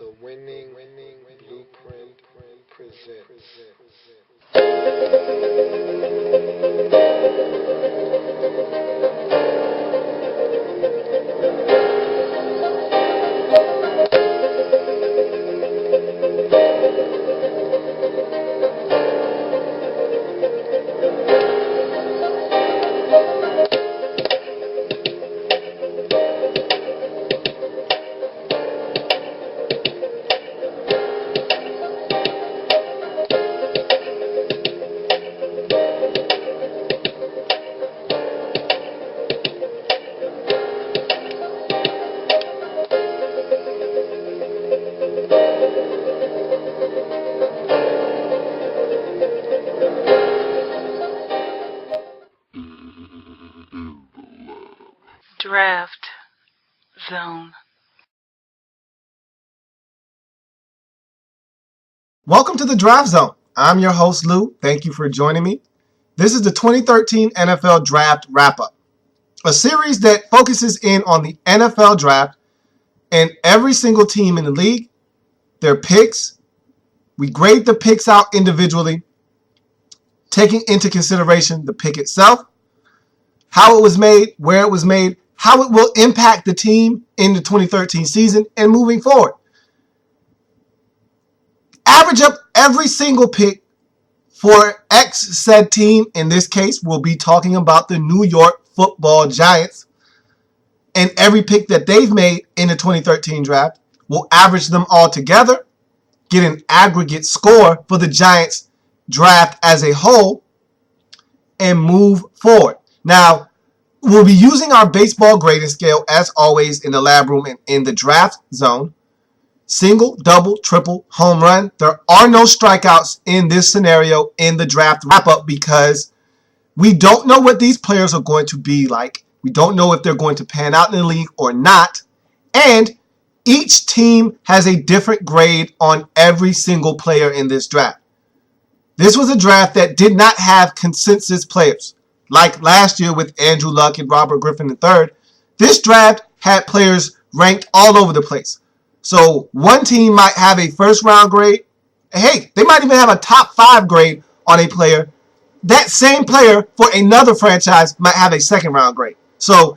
The winning blueprint presents. Draft Zone. Welcome to the Draft Zone. I'm your host, Lou. Thank you for joining me. This is the 2013 NFL Draft Wrap-Up, a series that focuses in on the NFL Draft and every single team in the league, their picks. We grade the picks out individually, taking into consideration the pick itself, how it was made, where it was made, how it will impact the team in the 2013 season and moving forward. Average up every single pick for X said team. In this case, we'll be talking about the New York Football Giants. And every pick that they've made in the 2013 draft, we'll average them all together, get an aggregate score for the Giants draft as a whole, and move forward. Now, we'll be using our baseball grading scale as always in the lab room and in the draft zone. Single, double, triple, home run. There are no strikeouts in this scenario in the draft wrap-up because we don't know what these players are going to be like. We don't know if they're going to pan out in the league or not. And each team has a different grade on every single player in this draft. This was a draft that did not have consensus players. Like last year with Andrew Luck and Robert Griffin III, this draft had players ranked all over the place. So one team might have a first round grade. Hey, they might even have a top 5 grade on a player. That same player for another franchise might have a second round grade. So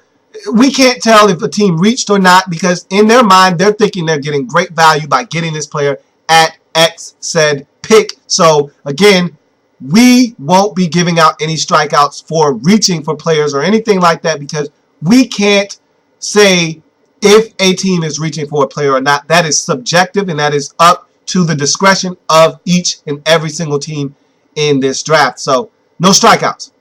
we can't tell if a team reached or not because in their mind, they're thinking they're getting great value by getting this player at X said pick. So again, we won't be giving out any strikeouts for reaching for players or anything like that because we can't say if a team is reaching for a player or not. That is subjective and that is up to the discretion of each and every single team in this draft. So no strikeouts.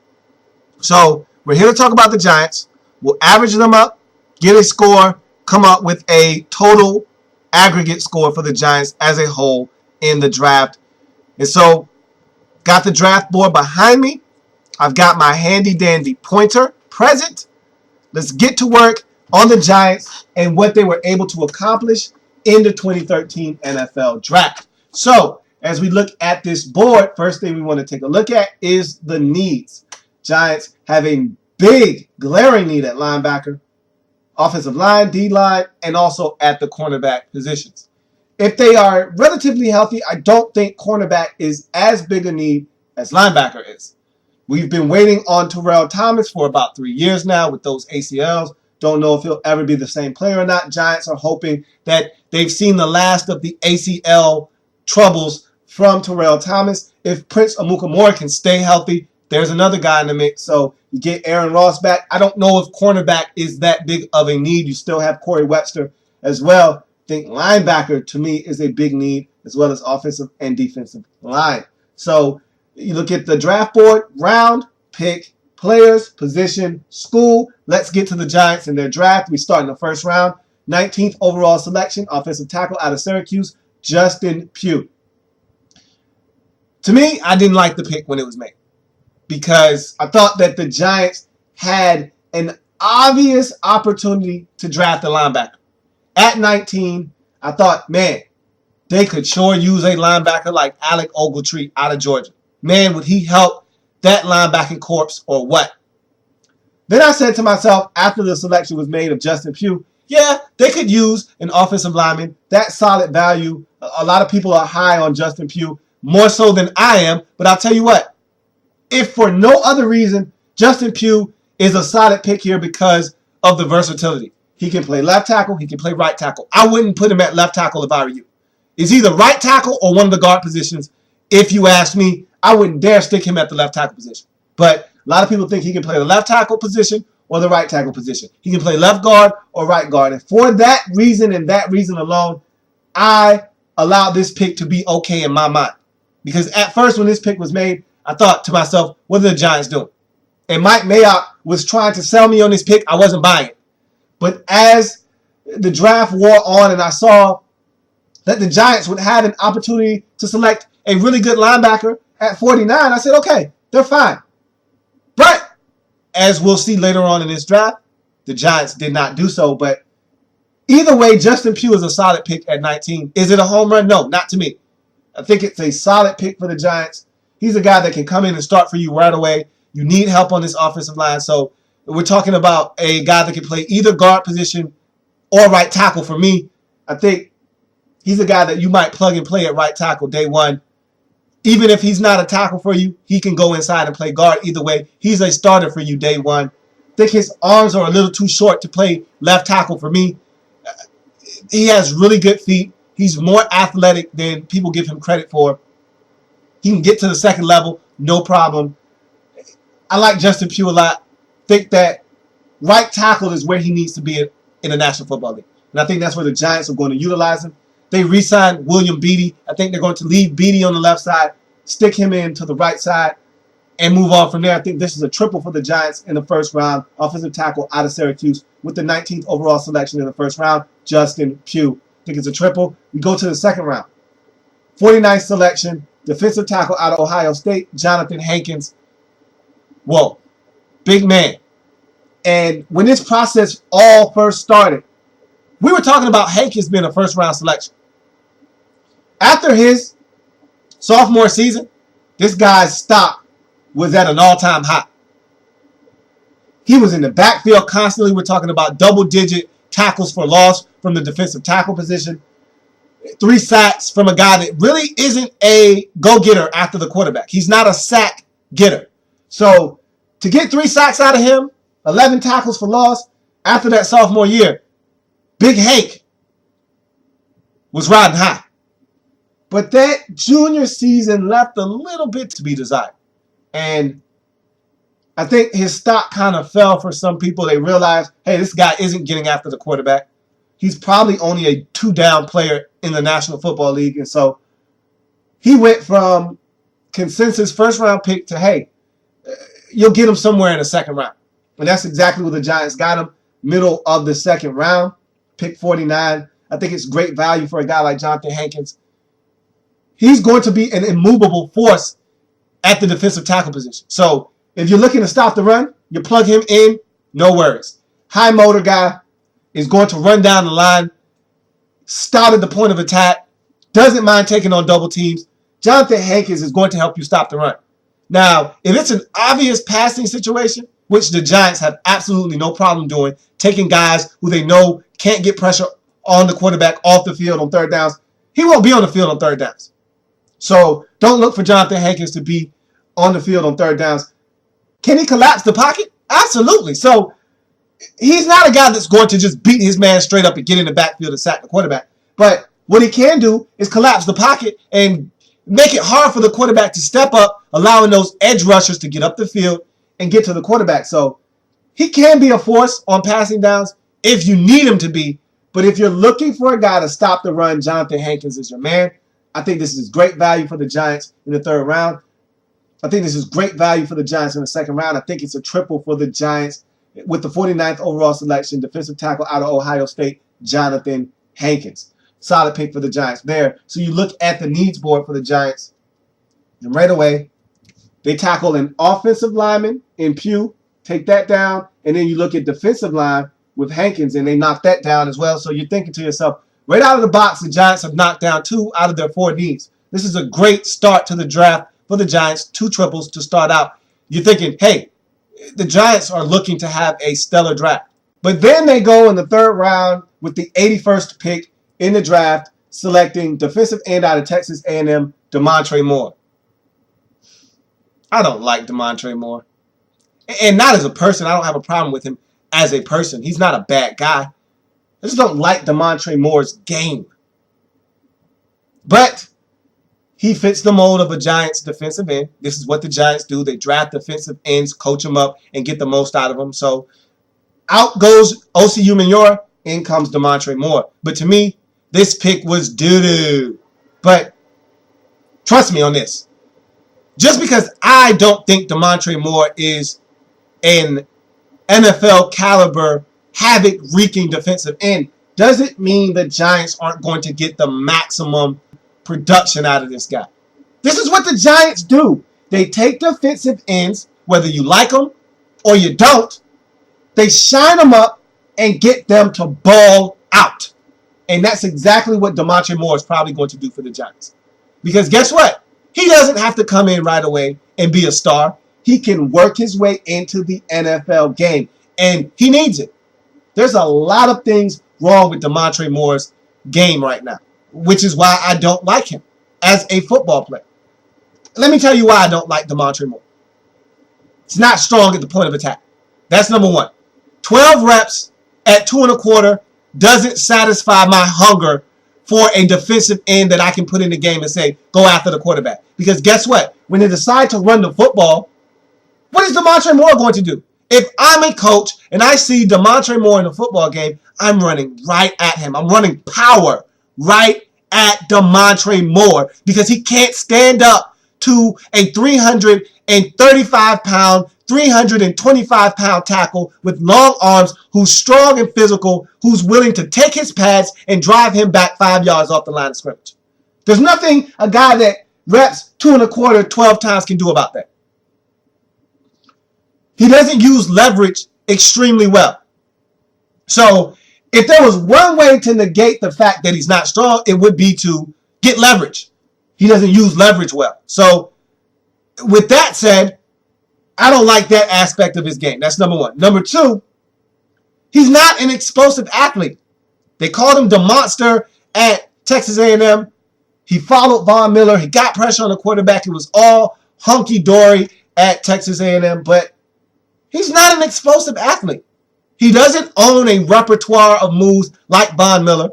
So we're here to talk about the Giants. We'll average them up, get a score, come up with a total aggregate score for the Giants as a whole in the draft. And so got the draft board behind me. I've got my handy dandy pointer present. Let's get to work on the Giants and what they were able to accomplish in the 2013 NFL Draft. So, as we look at this board, first thing we want to take a look at is the needs. Giants have a big, glaring need at linebacker, offensive line, D-line, and also at the cornerback positions. If they are relatively healthy, I don't think cornerback is as big a need as linebacker is. We've been waiting on Terrell Thomas for about 3 years now with those ACLs. Don't know if he'll ever be the same player or not. Giants are hoping that they've seen the last of the ACL troubles from Terrell Thomas. If Prince Amukamara can stay healthy, there's another guy in the mix. So you get Aaron Ross back. I don't know if cornerback is that big of a need. You still have Corey Webster as well. I think linebacker, to me, is a big need, as well as offensive and defensive line. So you look at the draft board, round, pick, players, position, school. Let's get to the Giants in their draft. We start in the first round. 19th overall selection, offensive tackle out of Syracuse, Justin Pugh. To me, I didn't like the pick when it was made because I thought that the Giants had an obvious opportunity to draft a linebacker. At 19, I thought, man, they could sure use a linebacker like Alec Ogletree out of Georgia. Man, would he help that linebacking corps or what? Then I said to myself, after the selection was made of Justin Pugh, Yeah, they could use an offensive lineman. That's solid value. A lot of people are high on Justin Pugh, more so than I am. But I'll tell you what, if for no other reason, Justin Pugh is a solid pick here because of the versatility. He can play left tackle. He can play right tackle. I wouldn't put him at left tackle if I were you. It's either right tackle or one of the guard positions. If you ask me, I wouldn't dare stick him at the left tackle position. But a lot of people think he can play the left tackle position or the right tackle position. He can play left guard or right guard. And for that reason and that reason alone, I allowed this pick to be okay in my mind. Because at first when this pick was made, I thought to myself, what are the Giants doing? And Mike Mayock was trying to sell me on this pick. I wasn't buying it. But as the draft wore on and I saw that the Giants would have an opportunity to select a really good linebacker at 49, I said, okay, they're fine. But as we'll see later on in this draft, the Giants did not do so. But either way, Justin Pugh is a solid pick at 19. Is it a home run? No, not to me. I think it's a solid pick for the Giants. He's a guy that can come in and start for you right away. You need help on this offensive line. So we're talking about a guy that can play either guard position or right tackle. For me, I think he's a guy that you might plug and play at right tackle day one. Even if he's not a tackle for you, he can go inside and play guard. Either way, he's a starter for you day one. I think his arms are a little too short to play left tackle for me. He has really good feet. He's more athletic than people give him credit for. He can get to the second level, no problem. I like Justin Pugh a lot. Think that right tackle is where he needs to be in the National Football League. And I think that's where the Giants are going to utilize him. They re-signed William Beatty. I think they're going to leave Beatty on the left side, stick him in to the right side, and move on from there. I think this is a triple for the Giants in the first round. Offensive tackle out of Syracuse with the 19th overall selection in the first round, Justin Pugh. I think it's a triple. We go to the second round. 49th selection, defensive tackle out of Ohio State, Jonathan Hankins. Whoa, big man. And when this process all first started, we were talking about Hankins being a first-round selection. After his sophomore season, this guy's stock was at an all-time high. He was in the backfield constantly. We're talking about double-digit tackles for loss from the defensive tackle position. 3 sacks from a guy that really isn't a go-getter after the quarterback. He's not a sack getter. So to get 3 sacks out of him, 11 tackles for loss after that sophomore year, Big Hank was riding high. But that junior season left a little bit to be desired. And I think his stock kind of fell for some people. They realized, hey, this guy isn't getting after the quarterback. He's probably only a 2-down player in the National Football League. And so he went from consensus first-round pick to, hey, you'll get him somewhere in the second round. And that's exactly what the Giants got him, middle of the second round, pick 49. I think it's great value for a guy like Jonathan Hankins. He's going to be an immovable force at the defensive tackle position. So if you're looking to stop the run, you plug him in, no worries. High motor guy is going to run down the line, stout at the point of attack, doesn't mind taking on double teams. Jonathan Hankins is going to help you stop the run. Now, if it's an obvious passing situation, which the Giants have absolutely no problem doing, taking guys who they know can't get pressure on the quarterback off the field on third downs, he won't be on the field on third downs. So don't look for Jonathan Hankins to be on the field on third downs. Can he collapse the pocket? Absolutely. So he's not a guy that's going to just beat his man straight up and get in the backfield and sack the quarterback. But what he can do is collapse the pocket and make it hard for the quarterback to step up, allowing those edge rushers to get up the field and get to the quarterback. So he can be a force on passing downs if you need him to be. But if you're looking for a guy to stop the run, Jonathan Hankins is your man. I think this is great value for the Giants in the third round. I think this is great value for the Giants in the second round. I think it's a triple for the Giants with the 49th overall selection, defensive tackle out of Ohio State, Jonathan Hankins. Solid pick for the Giants there. So you look at the needs board for the Giants, and right away, they tackle an offensive lineman in Pugh, take that down, and then you look at defensive line with Hankins, and they knock that down as well. So you're thinking to yourself, right out of the box, the Giants have knocked down 2 out of their 4 needs. This is a great start to the draft for the Giants, 2 triples to start out. You're thinking, hey, the Giants are looking to have a stellar draft. But then they go in the third round with the 81st pick in the draft, selecting defensive end out of Texas A&M, Demontre Moore. I don't like Demontre Moore. And not as a person. I don't have a problem with him as a person. He's not a bad guy. I just don't like Demontre Moore's game. But he fits the mold of a Giants defensive end. This is what the Giants do. They draft defensive ends, coach them up, and get the most out of them. So out goes Osi Umenyiora, in comes Demontre Moore. But to me, this pick was doo-doo. But trust me on this. Just because I don't think Demontre Moore is an NFL caliber, havoc-wreaking defensive end doesn't mean the Giants aren't going to get the maximum production out of this guy. This is what the Giants do. They take defensive ends, whether you like them or you don't, they shine them up and get them to ball out. And that's exactly what Demontre Moore is probably going to do for the Giants. Because guess what? He doesn't have to come in right away and be a star. He can work his way into the NFL game. And he needs it. There's a lot of things wrong with Demontre Moore's game right now, which is why I don't like him as a football player. Let me tell you why I don't like Demontre Moore. It's not strong at the point of attack. That's number one. 12 reps at 2 1/4 doesn't satisfy my hunger for a defensive end that I can put in the game and say, go after the quarterback. Because guess what? When they decide to run the football, what is Demontre Moore going to do? If I'm a coach and I see Demontre Moore in a football game, I'm running right at him. I'm running power right at Demontre Moore because he can't stand up to a 335-pound, 325-pound tackle with long arms who's strong and physical, who's willing to take his pads and drive him back 5 yards off the line of scrimmage. There's nothing a guy that reps 2 1/4, 12 times can do about that. He doesn't use leverage extremely well. So if there was one way to negate the fact that he's not strong, it would be to get leverage. He doesn't use leverage well. So with that said, I don't like that aspect of his game. That's number one. Number two, he's not an explosive athlete. They called him the monster at Texas A&M. He followed Von Miller. He got pressure on the quarterback. It was all hunky-dory at Texas A&M, but he's not an explosive athlete. He doesn't own a repertoire of moves like Von Miller.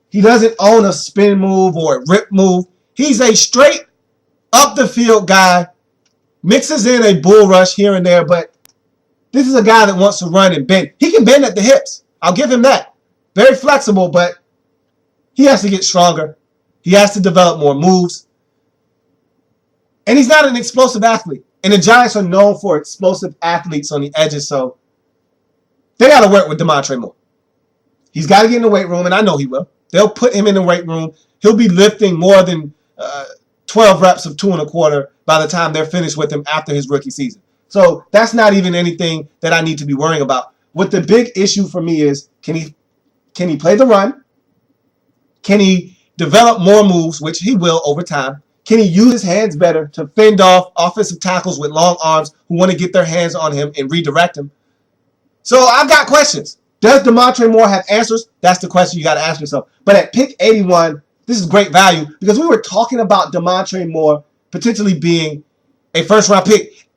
He doesn't own a spin move or a rip move. He's a straight up the field guy, mixes in a bull rush here and there, but this is a guy that wants to run and bend. He can bend at the hips. I'll give him that. Very flexible, but he has to get stronger. He has to develop more moves. And he's not an explosive athlete. And the Giants are known for explosive athletes on the edges, so they got to work with Demontre Moore. He's got to get in the weight room, and I know he will. They'll put him in the weight room. He'll be lifting more than 12 reps of 2 1/4 by the time they're finished with him after his rookie season. So that's not even anything that I need to be worrying about. What the big issue for me is, can he play the run? Can he develop more moves, which he will over time? Can he use his hands better to fend off offensive tackles with long arms who want to get their hands on him and redirect him? So I've got questions. Does Demontre Moore have answers? That's the question you got to ask yourself. But at pick 81, this is great value because we were talking about Demontre Moore potentially being a first-round pick.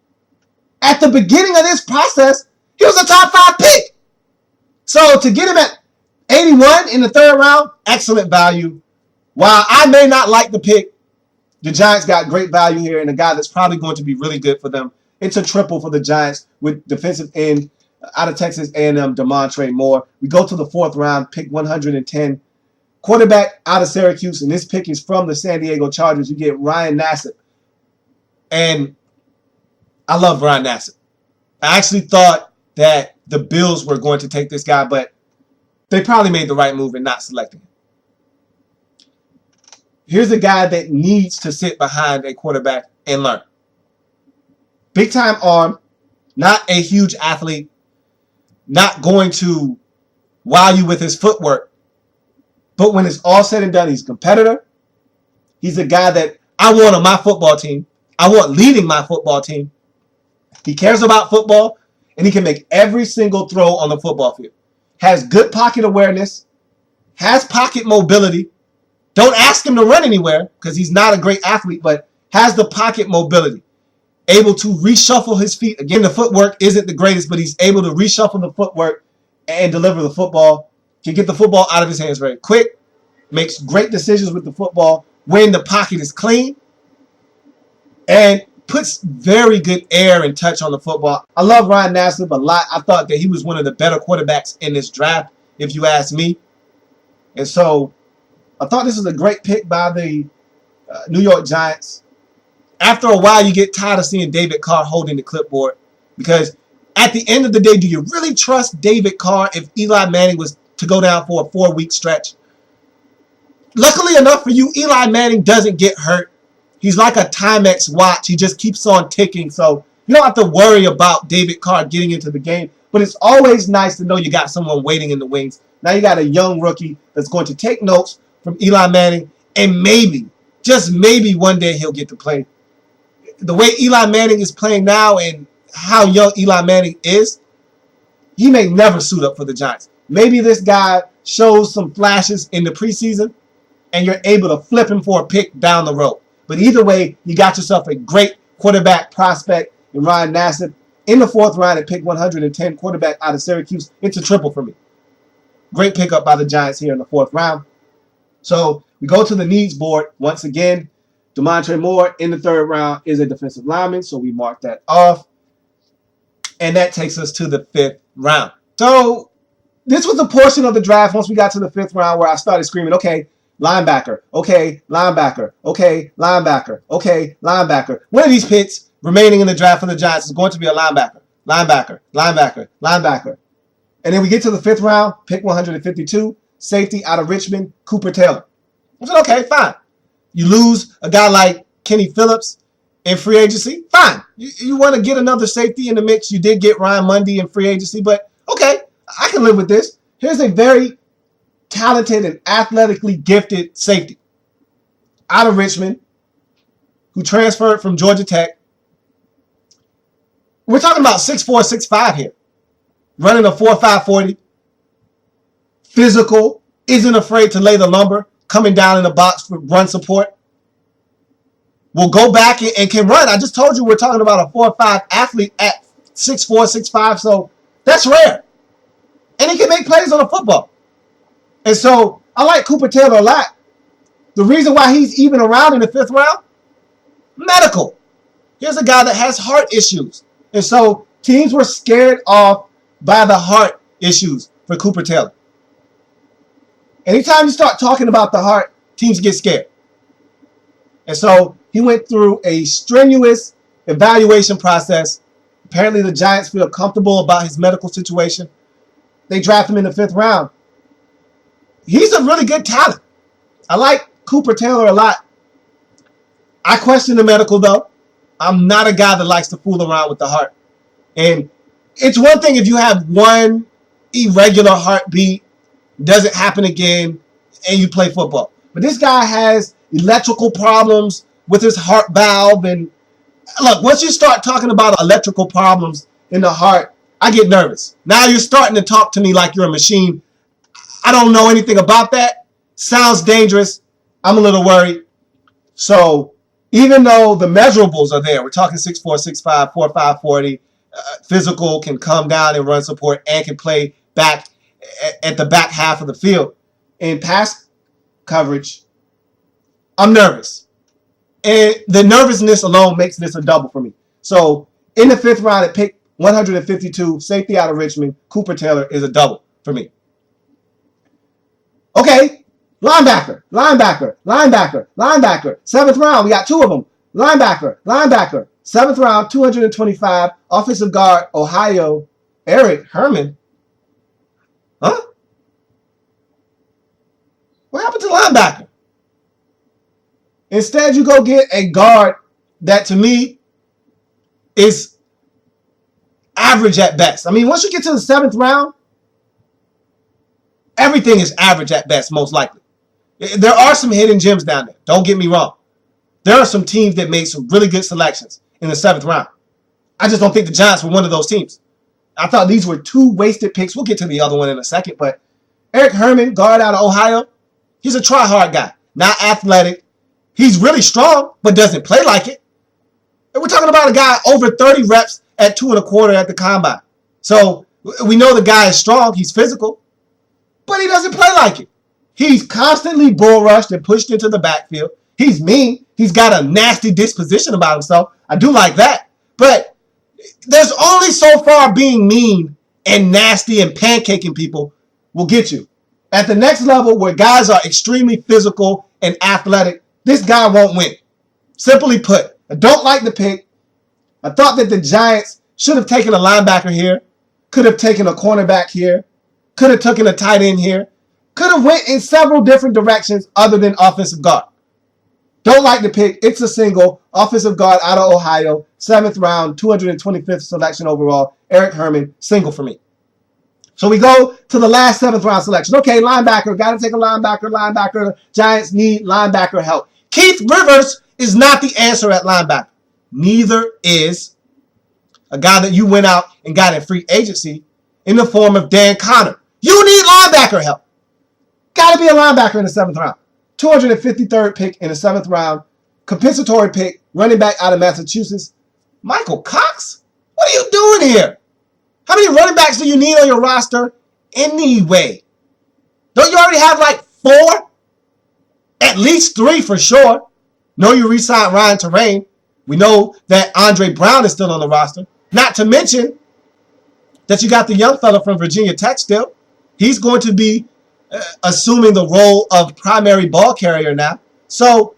At the beginning of this process, he was a top 5 pick. So to get him at 81 in the third round, excellent value. While I may not like the pick, the Giants got great value here and a guy that's probably going to be really good for them. It's a triple for the Giants with defensive end out of Texas A&M, Demontre Moore. We go to the fourth round, pick 110. Quarterback out of Syracuse, and this pick is from the San Diego Chargers. You get Ryan Nassib. And I love Ryan Nassib. I actually thought that the Bills were going to take this guy, but they probably made the right move in not selecting him. Here's a guy that needs to sit behind a quarterback and learn. Big-time arm, not a huge athlete, not going to wow you with his footwork. But when it's all said and done, he's a competitor. He's a guy that I want on my football team. I want leading my football team. He cares about football, and he can make every single throw on the football field. has good pocket awareness, has pocket mobility. Don't ask him to run anywhere because he's not a great athlete, but has the pocket mobility. Able to reshuffle his feet. Again, the footwork isn't the greatest, but he's able to reshuffle the footwork and deliver the football. Can get the football out of his hands very quick. Makes great decisions with the football when the pocket is clean. And puts very good air and touch on the football. I love Ryan Nassib a lot. I thought that he was one of the better quarterbacks in this draft, if you ask me. And so I thought this was a great pick by the New York Giants. After a while, you get tired of seeing David Carr holding the clipboard because at the end of the day, do you really trust David Carr if Eli Manning was to go down for a 4-week stretch? Luckily enough for you, Eli Manning doesn't get hurt. He's like a Timex watch. He just keeps on ticking. So you don't have to worry about David Carr getting into the game. But it's always nice to know you got someone waiting in the wings. Now you got a young rookie that's going to take notes from Eli Manning. And maybe, just maybe one day he'll get to play. The way Eli Manning is playing now and how young Eli Manning is, he may never suit up for the Giants. Maybe this guy shows some flashes in the preseason and you're able to flip him for a pick down the road. But either way, you got yourself a great quarterback prospect in Ryan Nassib in the 4th round at pick 110, quarterback out of Syracuse. It's a triple for me. Great pickup by the Giants here in the 4th round. So we go to the needs board once again. Demontre Moore in the 3rd round is a defensive lineman, so we mark that off. And that takes us to the 5th round. So this was a portion of the draft once we got to the 5th round where I started screaming, okay, linebacker, okay, linebacker, okay, linebacker, okay, linebacker. One of these picks remaining in the draft for the Giants is going to be a linebacker, linebacker, linebacker, linebacker. And then we get to the 5th round, pick 152, safety out of Richmond, Cooper Taylor. I said, okay, fine. You lose a guy like Kenny Phillips in free agency, fine. You want to get another safety in the mix. You did get Ryan Mundy in free agency, but okay, I can live with this. Here's a very talented and athletically gifted safety out of Richmond who transferred from Georgia Tech. We're talking about 6'4", 6'5" here. Running a 4.5 40. Physical, isn't afraid to lay the lumber, coming down in the box for run support. Will go back and can run. I just told you we're talking about a 4.5 athlete at 6'4", 6'5", so that's rare. And he can make plays on a football. And so I like Cooper Taylor a lot. The reason why he's even around in the 5th round, medical. Here's a guy that has heart issues. And so teams were scared off by the heart issues for Cooper Taylor. Anytime you start talking about the heart, teams get scared. And so he went through a strenuous evaluation process. Apparently the Giants feel comfortable about his medical situation. They draft him in the 5th round. He's a really good talent. I like Cooper Taylor a lot. I question the medical, though. I'm not a guy that likes to fool around with the heart. And it's one thing if you have one irregular heartbeat, doesn't happen again, and you play football. But this guy has electrical problems with his heart valve. And look, once you start talking about electrical problems in the heart, I get nervous. Now you're starting to talk to me like you're a machine. I don't know anything about that. Sounds dangerous. I'm a little worried. So even though the measurables are there, we're talking 6'4", 6'5", 4.5 40, physical, can come down and run support, and can play back at the back half of the field. In pass coverage, I'm nervous. And the nervousness alone makes this a double for me. So in the 5th round at pick 152, safety out of Richmond, Cooper Taylor is a double for me. Okay, linebacker, linebacker, linebacker, linebacker. 7th round, we got 2 of them. Linebacker, linebacker. 7th round, 225, offensive guard, Ohio, Eric Herman. Huh? What happened to linebacker? Instead, you go get a guard that, to me, is average at best. I mean, once you get to the 7th round, everything is average at best, most likely. There are some hidden gems down there. Don't get me wrong. There are some teams that made some really good selections in the 7th round. I just don't think the Giants were one of those teams. I thought these were two wasted picks. We'll get to the other one in a second, but Eric Herman, guard out of Ohio, he's a try-hard guy, not athletic. He's really strong, but doesn't play like it. And we're talking about a guy over 30 reps at 2.25 at the combine. So we know the guy is strong, he's physical, but he doesn't play like it. He's constantly bull rushed and pushed into the backfield. He's mean. He's got a nasty disposition about himself. I do like that. But there's only so far being mean and nasty and pancaking people will get you. At the next level, where guys are extremely physical and athletic, this guy won't win. Simply put, I don't like the pick. I thought that the Giants should have taken a linebacker here, could have taken a cornerback here, could have taken a tight end here, could have went in several different directions other than offensive guard. Don't like the pick. It's a single. Offensive guard out of Ohio, 7th round, 225th selection overall. Eric Herman, single for me. So we go to the last 7th round selection. Okay, linebacker. Got to take a linebacker. Giants need linebacker help. Keith Rivers is not the answer at linebacker. Neither is a guy that you went out and got in free agency in the form of Dan Connor. You need linebacker help. Got to be a linebacker in the 7th round. 253rd pick in the 7th round. Compensatory pick, running back out of Massachusetts. Michael Cox? What are you doing here? How many running backs do you need on your roster anyway? Don't you already have like 4? At least 3 for sure. No, you re-signed Ryan Terrain. We know that Andre Brown is still on the roster. Not to mention that you got the young fella from Virginia Tech still. He's going to be assuming the role of primary ball carrier now. So,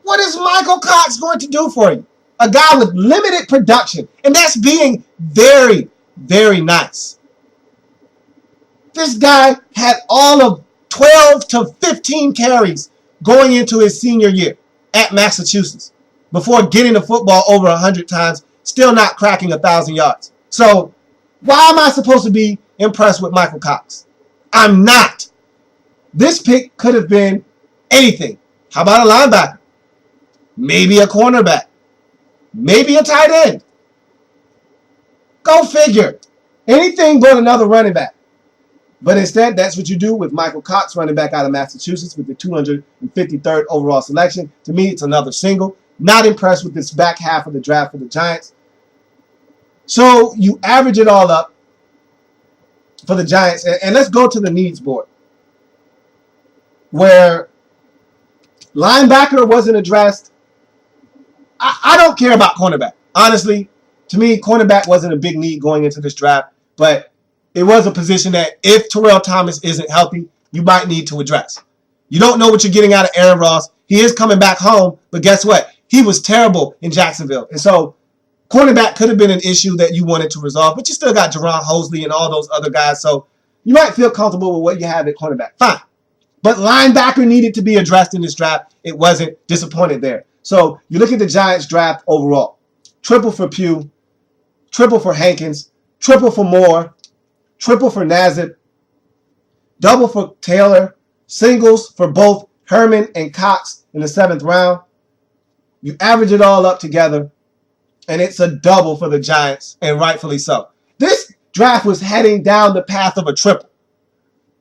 what is Michael Cox going to do for you? A guy with limited production. And that's being very, very nice. This guy had all of 12 to 15 carries going into his senior year at Massachusetts before getting the football over 100 times, still not cracking 1,000 yards. So, why am I supposed to be impressed with Michael Cox? I'm not. This pick could have been anything. How about a linebacker? Maybe a cornerback. Maybe a tight end. Go figure. Anything but another running back. But instead, that's what you do with Michael Cox, running back out of Massachusetts with the 253rd overall selection. To me, it's another single. Not impressed with this back half of the draft for the Giants. So you average it all up for the Giants. And let's go to the needs board, where linebacker wasn't addressed. I don't care about cornerback. Honestly, to me, cornerback wasn't a big need going into this draft, but it was a position that if Terrell Thomas isn't healthy, you might need to address. You don't know what you're getting out of Aaron Ross. He is coming back home, but guess what? He was terrible in Jacksonville. And so cornerback could have been an issue that you wanted to resolve, but you still got Jerron Hosley and all those other guys, so you might feel comfortable with what you have at cornerback. Fine. But linebacker needed to be addressed in this draft. It wasn't. Disappointed there. So you look at the Giants draft overall. Triple for Pugh, triple for Hankins, triple for Moore, triple for Nassib, double for Taylor, singles for both Herman and Cox in the 7th round. You average it all up together, and it's a double for the Giants, and rightfully so. This draft was heading down the path of a triple.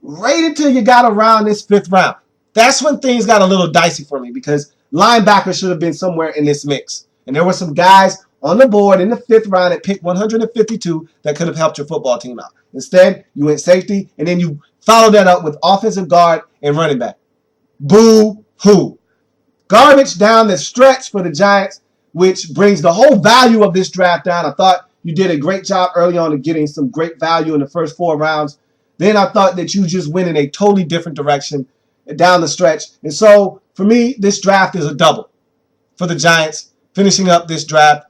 Right until you got around this 5th round. That's when things got a little dicey for me, because linebacker should have been somewhere in this mix. And there were some guys on the board in the 5th round at pick 152 that could have helped your football team out. Instead, you went safety, and then you followed that up with offensive guard and running back. Boo-hoo. Garbage down the stretch for the Giants, which brings the whole value of this draft down. I thought you did a great job early on of getting some great value in the first 4 rounds. Then I thought that you just went in a totally different direction down the stretch. And so, for me, this draft is a double for the Giants, finishing up this draft.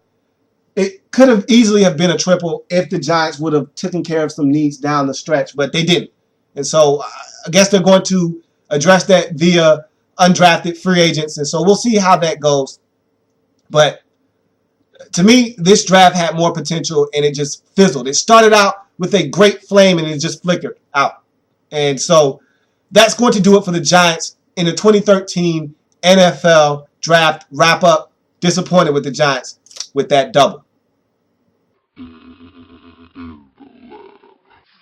It could have easily have been a triple if the Giants would have taken care of some needs down the stretch, but they didn't. And so I guess they're going to address that via undrafted free agents, and so we'll see how that goes. But to me, this draft had more potential, and it just fizzled. It started out with a great flame, and it just flickered out. And so that's going to do it for the Giants in the 2013 NFL draft wrap-up. Disappointed with the Giants with that double.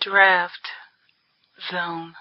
Draft zone.